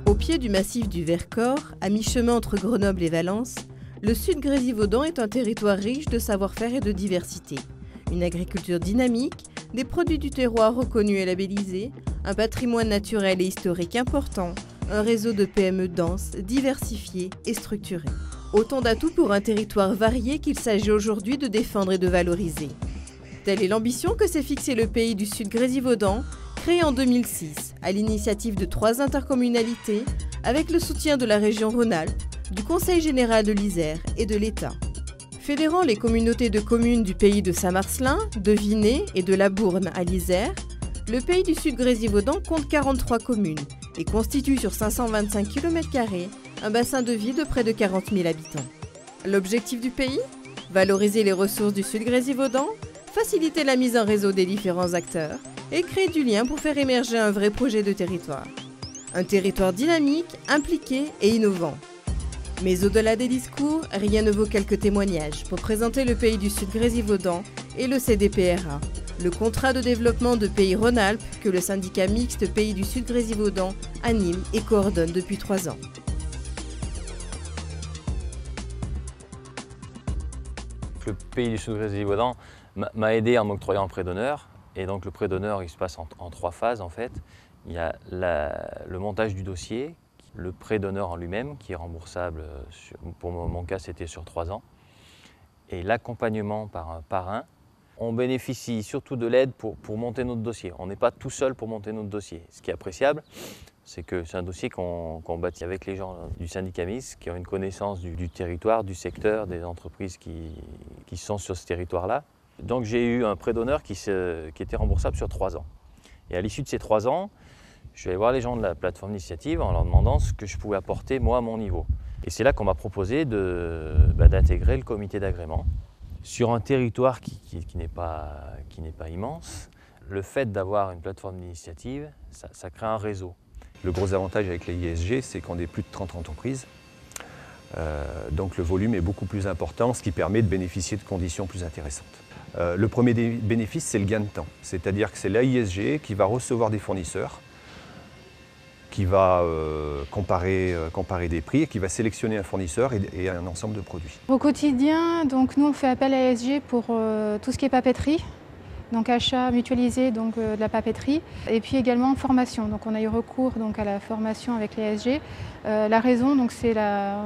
Au pied du massif du Vercors, à mi-chemin entre Grenoble et Valence, le Sud Grésivaudan est un territoire riche de savoir-faire et de diversité. Une agriculture dynamique, des produits du terroir reconnus et labellisés, un patrimoine naturel et historique important, un réseau de PME dense, diversifié et structuré. Autant d'atouts pour un territoire varié qu'il s'agit aujourd'hui de défendre et de valoriser. Telle est l'ambition que s'est fixée le Pays du Sud Grésivaudan, créé en 2006, à l'initiative de 3 intercommunalités, avec le soutien de la région Rhône-Alpes, du Conseil général de l'Isère et de l'État. Fédérant les communautés de communes du pays de Saint-Marcellin, de Vinay et de la Bourne à l'Isère, le Pays du Sud Grésivaudan compte 43 communes et constitue sur 525 km² un bassin de vie de près de 40 000 habitants. L'objectif du pays ? Valoriser les ressources du Sud Grésivaudan, faciliter la mise en réseau des différents acteurs et créer du lien pour faire émerger un vrai projet de territoire. Un territoire dynamique, impliqué et innovant. Mais au-delà des discours, rien ne vaut quelques témoignages pour présenter le Pays du Sud Grésivaudan et le CDPRA, le contrat de développement de Pays Rhône-Alpes que le syndicat mixte Pays du Sud Grésivaudan anime et coordonne depuis 3 ans. Le Pays du Sud Grésivaudan m'a aidé en m'octroyant un prêt d'honneur. Et donc le prêt d'honneur, il se passe en 3 phases en fait. Il y a le montage du dossier, le prêt d'honneur en lui-même qui est remboursable, pour mon cas c'était sur 3 ans, et l'accompagnement par un parrain. On bénéficie surtout de l'aide pour monter notre dossier. On n'est pas tout seul pour monter notre dossier. Ce qui est appréciable, c'est que c'est un dossier qu'on bâtit avec les gens du syndicat mixte qui ont une connaissance du territoire, du secteur, des entreprises qui sont sur ce territoire-là. Donc j'ai eu un prêt d'honneur qui était remboursable sur 3 ans. Et à l'issue de ces 3 ans, je suis allé voir les gens de la plateforme d'initiative en leur demandant ce que je pouvais apporter moi à mon niveau. Et c'est là qu'on m'a proposé d'intégrer le comité d'agrément. Sur un territoire qui n'est pas immense, le fait d'avoir une plateforme d'initiative, ça crée un réseau. Le gros avantage avec la ISG, c'est qu'on est plus de 30 entreprises. Donc le volume est beaucoup plus important, ce qui permet de bénéficier de conditions plus intéressantes. Le premier bénéfice, c'est le gain de temps. C'est-à-dire que c'est l'AISG qui va recevoir des fournisseurs, qui va comparer des prix et qui va sélectionner un fournisseur et un ensemble de produits. Au quotidien, donc, nous on fait appel à l'AISG pour tout ce qui est papeterie. Donc achat mutualisé de la papeterie et puis également formation. Donc on a eu recours à la formation avec l'AISG. La raison c'est la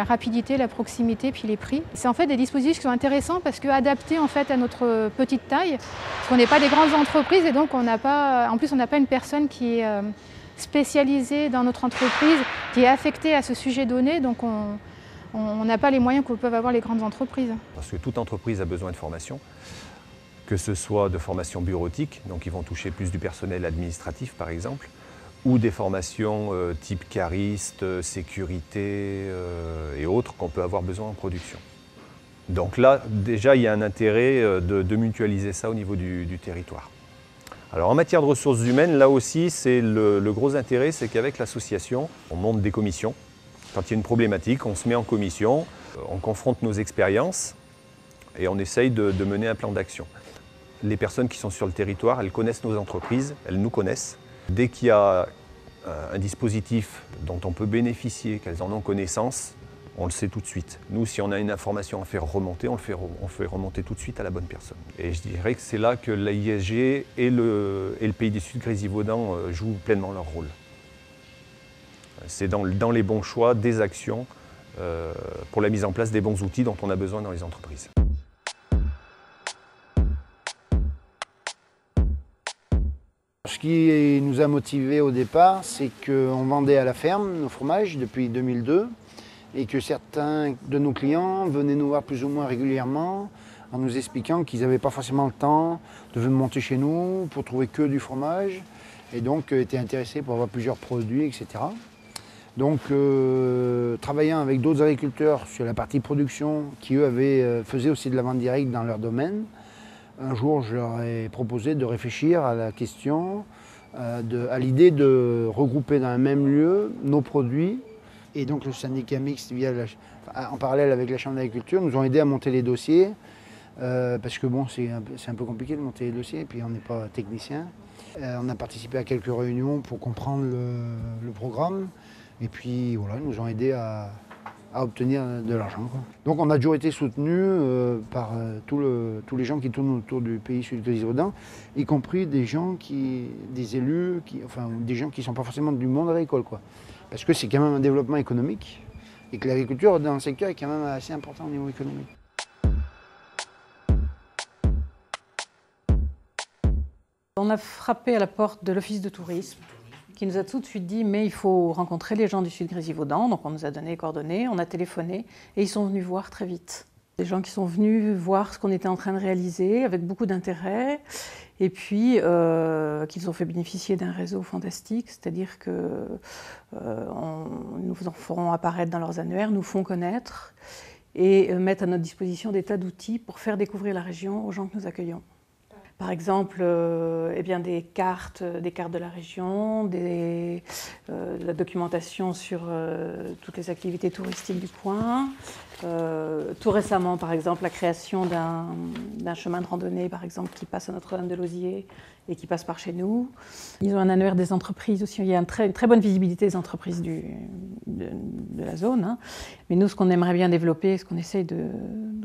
rapidité, la proximité puis les prix. C'est en fait des dispositifs qui sont intéressants parce qu'adaptés en fait à notre petite taille. Parce qu'on n'est pas des grandes entreprises et donc on n'a pas une personne qui est spécialisée dans notre entreprise, qui est affectée à ce sujet donné. Donc on n'a pas les moyens que peuvent avoir les grandes entreprises. Parce que toute entreprise a besoin de formation. Que ce soit de formations bureautiques, donc ils vont toucher plus du personnel administratif par exemple, ou des formations type cariste, sécurité et autres qu'on peut avoir besoin en production. Donc là, déjà, il y a un intérêt de mutualiser ça au niveau du territoire. Alors en matière de ressources humaines, là aussi, c'est le gros intérêt, c'est qu'avec l'association, on monte des commissions. Quand il y a une problématique, on se met en commission, on confronte nos expériences et on essaye de mener un plan d'action. Les personnes qui sont sur le territoire, elles connaissent nos entreprises, elles nous connaissent. Dès qu'il y a un dispositif dont on peut bénéficier, qu'elles en ont connaissance, on le sait tout de suite. Nous, si on a une information à faire remonter, on fait remonter tout de suite à la bonne personne. Et je dirais que c'est là que l'AISG et le Pays du Sud Grésivaudan jouent pleinement leur rôle. C'est dans les bons choix, des actions, pour la mise en place des bons outils dont on a besoin dans les entreprises. Ce qui nous a motivés au départ, c'est qu'on vendait à la ferme nos fromages depuis 2002 et que certains de nos clients venaient nous voir plus ou moins régulièrement en nous expliquant qu'ils n'avaient pas forcément le temps de venir monter chez nous pour trouver que du fromage et donc étaient intéressés pour avoir plusieurs produits, etc. Donc travaillant avec d'autres agriculteurs sur la partie production qui eux faisaient aussi de la vente directe dans leur domaine, un jour, je leur ai proposé de réfléchir à la question, à l'idée de regrouper dans un même lieu nos produits. Et donc le syndicat mixte, en parallèle avec la Chambre d'agriculture, nous ont aidés à monter les dossiers parce que bon, c'est un peu compliqué de monter les dossiers, et puis on n'est pas technicien. On a participé à quelques réunions pour comprendre le programme, et puis voilà, ils nous ont aidés à obtenir de l'argent. Donc on a toujours été soutenus par tous les gens qui tournent autour du pays Sud-Grésivaudan, y compris des élus, enfin des gens qui ne sont pas forcément du monde agricole, quoi. Parce que c'est quand même un développement économique, et que l'agriculture dans le secteur est quand même assez important au niveau économique. On a frappé à la porte de l'office de tourisme, qui nous a tout de suite dit « mais il faut rencontrer les gens du Sud-Grésivaudan ». Donc on nous a donné les coordonnées, on a téléphoné et ils sont venus voir très vite. Des gens qui sont venus voir ce qu'on était en train de réaliser avec beaucoup d'intérêt et puis qu'ils ont fait bénéficier d'un réseau fantastique, c'est-à-dire que nous en ferons apparaître dans leurs annuaires, nous font connaître et mettent à notre disposition des tas d'outils pour faire découvrir la région aux gens que nous accueillons. Par exemple, des cartes de la région, de la documentation sur toutes les activités touristiques du coin. Tout récemment, par exemple, la création d'un chemin de randonnée, par exemple, qui passe à Notre-Dame-de-Lausier et qui passe par chez nous. Ils ont un annuaire des entreprises aussi. Il y a une très bonne visibilité des entreprises de la zone. Hein. Mais nous, ce qu'on aimerait bien développer, ce qu'on essaye de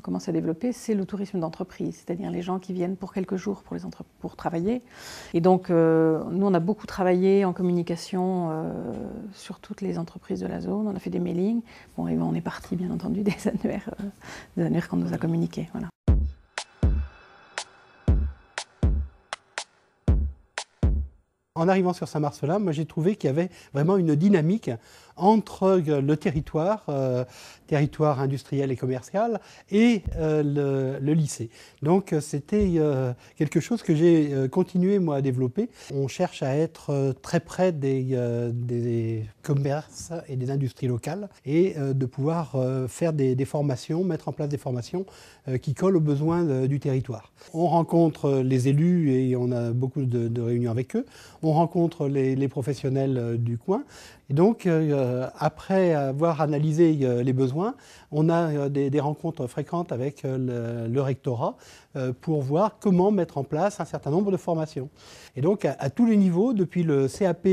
commencer à développer, c'est le tourisme d'entreprise, c'est-à-dire les gens qui viennent pour quelques jours pour travailler. Et donc, nous, on a beaucoup travaillé en communication sur toutes les entreprises de la zone. On a fait des mailings. Bon, et on est parti, bien entendu, des annuaires qu'on nous a communiqués. Voilà. En arrivant sur Saint-Marcellin, moi j'ai trouvé qu'il y avait vraiment une dynamique entre le territoire industriel et commercial, et le lycée. Donc c'était quelque chose que j'ai continué moi à développer. On cherche à être très près des commerces et des industries locales et de pouvoir faire des formations, mettre en place des formations qui collent aux besoins du territoire. On rencontre les élus et on a beaucoup de réunions avec eux. On rencontre les professionnels du coin. Et donc, après avoir analysé les besoins, on a des rencontres fréquentes avec le rectorat pour voir comment mettre en place un certain nombre de formations. Et donc, à tous les niveaux, depuis le CAP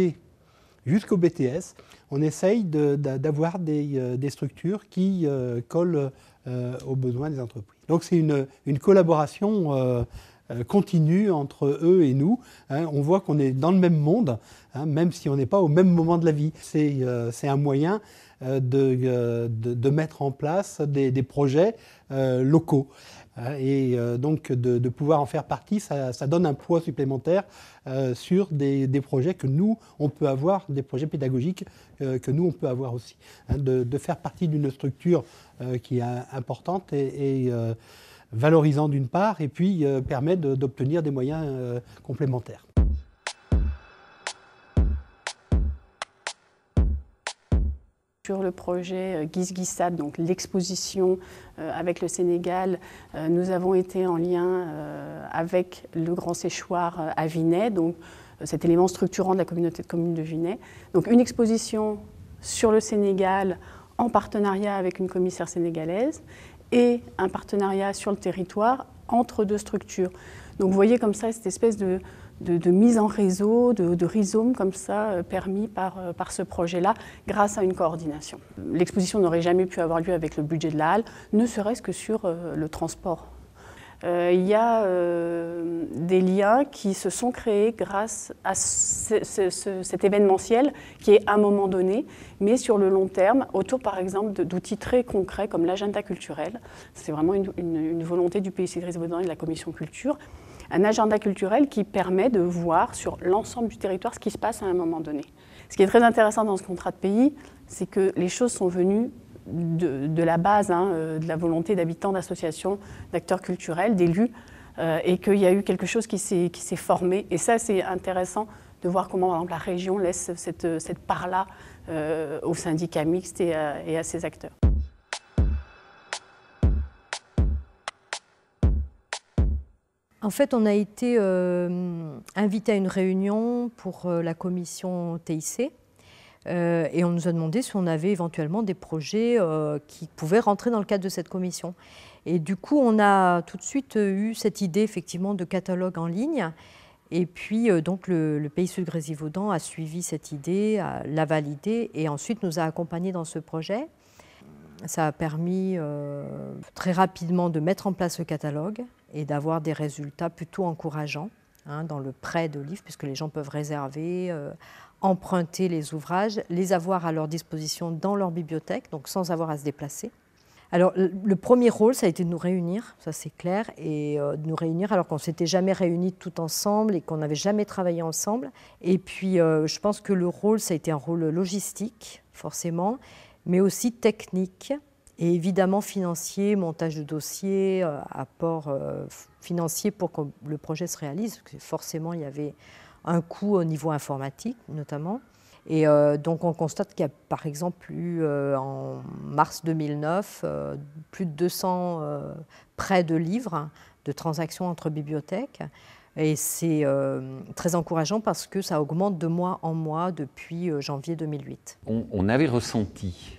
jusqu'au BTS, on essaye d'avoir des structures qui collent aux besoins des entreprises. Donc, c'est une collaboration continue entre eux et nous. Hein, on voit qu'on est dans le même monde, hein, même si on n'est pas au même moment de la vie. C'est un moyen de mettre en place des projets locaux. Et donc de pouvoir en faire partie, ça donne un poids supplémentaire sur des projets que nous, on peut avoir, des projets pédagogiques que nous, on peut avoir aussi. Hein, de faire partie d'une structure qui est importante et valorisant d'une part, et puis permet d'obtenir des moyens complémentaires. Sur le projet Guisguissat, donc l'exposition avec le Sénégal, nous avons été en lien avec le Grand Séchoir à Vinay, donc cet élément structurant de la communauté de communes de Vinay. Donc une exposition sur le Sénégal en partenariat avec une commissaire sénégalaise et un partenariat sur le territoire entre deux structures. Donc vous voyez comme ça cette espèce de mise en réseau, de rhizome comme ça, permis par ce projet-là, grâce à une coordination. L'exposition n'aurait jamais pu avoir lieu avec le budget de la halle, ne serait-ce que sur le transport. Il y a des liens qui se sont créés grâce à cet événementiel qui est à un moment donné, mais sur le long terme, autour par exemple d'outils très concrets comme l'agenda culturel. C'est vraiment une volonté du pays Sud-Grésivaudan et de la commission culture. Un agenda culturel qui permet de voir sur l'ensemble du territoire ce qui se passe à un moment donné. Ce qui est très intéressant dans ce contrat de pays, c'est que les choses sont venues de la base, de la volonté d'habitants, d'associations, d'acteurs culturels, d'élus, et qu'il y a eu quelque chose qui s'est formé. Et ça, c'est intéressant de voir comment, par exemple, la région laisse cette part-là aux syndicats mixtes et à ses acteurs. En fait, on a été invité à une réunion pour la commission TIC Et on nous a demandé si on avait éventuellement des projets qui pouvaient rentrer dans le cadre de cette commission. Et du coup, on a tout de suite eu cette idée effectivement de catalogue en ligne. Et puis, donc, le Pays Sud Grésivaudan a suivi cette idée, l'a validée et ensuite nous a accompagnés dans ce projet. Ça a permis très rapidement de mettre en place le catalogue et d'avoir des résultats plutôt encourageants dans le prêt de livres, puisque les gens peuvent réserver, emprunter les ouvrages, les avoir à leur disposition dans leur bibliothèque, donc sans avoir à se déplacer. Alors, le premier rôle, ça a été de nous réunir, ça c'est clair, et de nous réunir alors qu'on ne s'était jamais réunis tout ensemble et qu'on n'avait jamais travaillé ensemble. Et puis, je pense que le rôle, ça a été un rôle logistique, forcément, mais aussi technique et évidemment financier, montage de dossiers, apport financier pour que le projet se réalise, parce que forcément, il y avait un coût au niveau informatique, notamment. Et donc, on constate qu'il y a, par exemple, eu en mars 2009, plus de 200 prêts de livres, de transactions entre bibliothèques. Et c'est très encourageant parce que ça augmente de mois en mois depuis janvier 2008. On avait ressenti,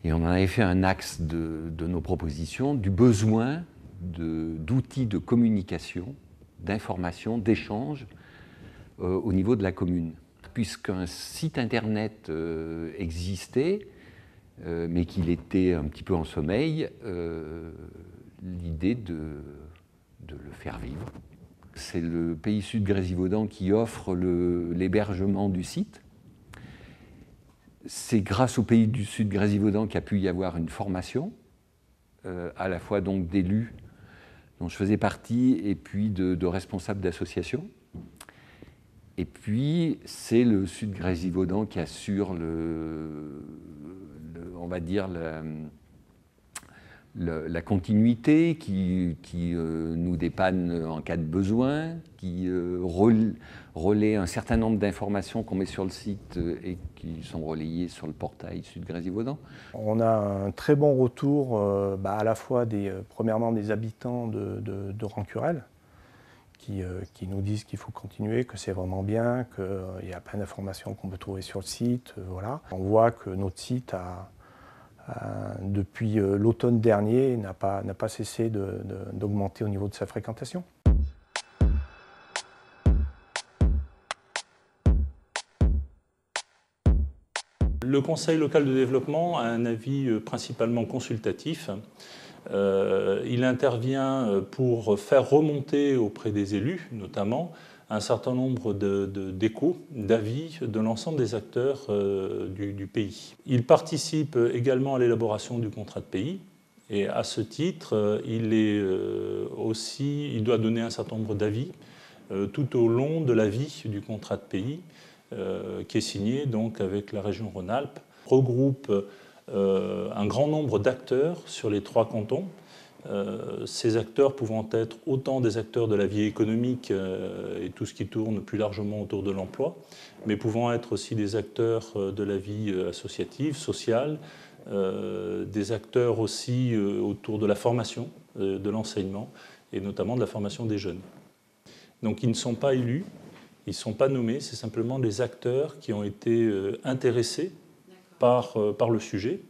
et on en avait fait un axe de nos propositions, du besoin d'outils de communication, d'information, d'échange au niveau de la commune. Puisqu'un site internet existait, mais qu'il était un petit peu en sommeil, l'idée de le faire vivre. C'est le Pays Sud Grésivaudan qui offre l'hébergement du site. C'est grâce au Pays du Sud Grésivaudan qu'il y a pu y avoir une formation, à la fois donc d'élus dont je faisais partie, et puis de responsables d'associations. Et puis, c'est le Sud Grésivaudan qui assure on va dire la continuité, qui nous dépanne en cas de besoin, qui relaie un certain nombre d'informations qu'on met sur le site et qui sont relayées sur le portail Sud Grésivaudan. On a un très bon retour à la fois premièrement des habitants de Rancurel, qui nous disent qu'il faut continuer, que c'est vraiment bien, qu'il y a plein d'informations qu'on peut trouver sur le site. Voilà. On voit que notre site, depuis l'automne dernier, n'a pas cessé d'augmenter au niveau de sa fréquentation. Le Conseil local de développement a un avis principalement consultatif. Il intervient pour faire remonter auprès des élus, notamment, un certain nombre d'échos, d'avis de l'ensemble des acteurs du pays. Il participe également à l'élaboration du contrat de pays, et à ce titre, il doit donner un certain nombre d'avis tout au long de la vie du contrat de pays, qui est signé donc avec la région Rhône-Alpes, regroupe un grand nombre d'acteurs sur les 3 cantons, ces acteurs pouvant être autant des acteurs de la vie économique et tout ce qui tourne plus largement autour de l'emploi, mais pouvant être aussi des acteurs de la vie associative, sociale, des acteurs aussi autour de la formation, de l'enseignement et notamment de la formation des jeunes. Donc ils ne sont pas élus, ils ne sont pas nommés, c'est simplement des acteurs qui ont été intéressés par le sujet,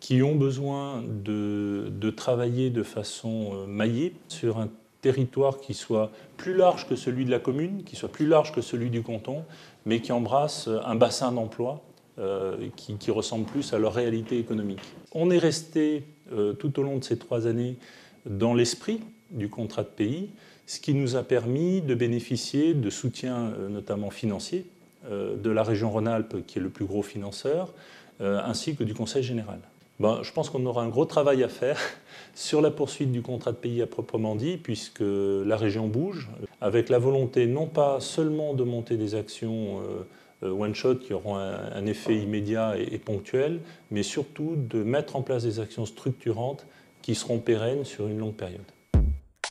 qui ont besoin de travailler de façon maillée sur un territoire qui soit plus large que celui de la commune, qui soit plus large que celui du canton, mais qui embrasse un bassin d'emploi qui ressemble plus à leur réalité économique. On est resté tout au long de ces 3 années dans l'esprit du contrat de pays, ce qui nous a permis de bénéficier de soutien notamment financier de la région Rhône-Alpes, qui est le plus gros financeur, ainsi que du Conseil général. Je pense qu'on aura un gros travail à faire sur la poursuite du contrat de pays à proprement dit, puisque la région bouge, avec la volonté non pas seulement de monter des actions one-shot qui auront un effet immédiat et ponctuel, mais surtout de mettre en place des actions structurantes qui seront pérennes sur une longue période.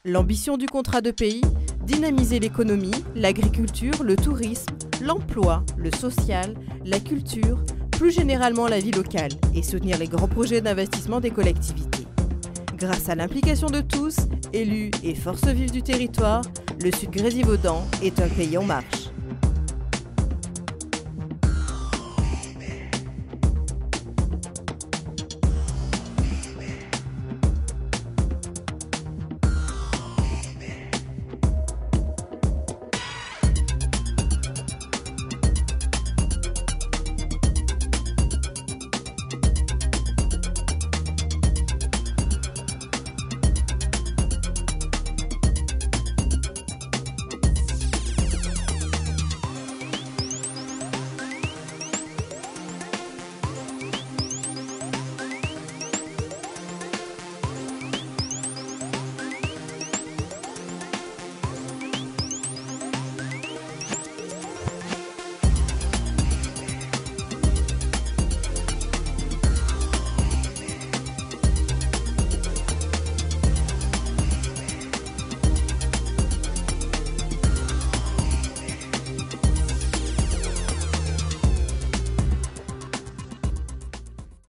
L'ambition du contrat de pays, dynamiser l'économie, l'agriculture, le tourisme, l'emploi, le social, la culture, plus généralement la vie locale, et soutenir les grands projets d'investissement des collectivités. Grâce à l'implication de tous, élus et forces vives du territoire, le Sud Grésivaudan est un pays en marche.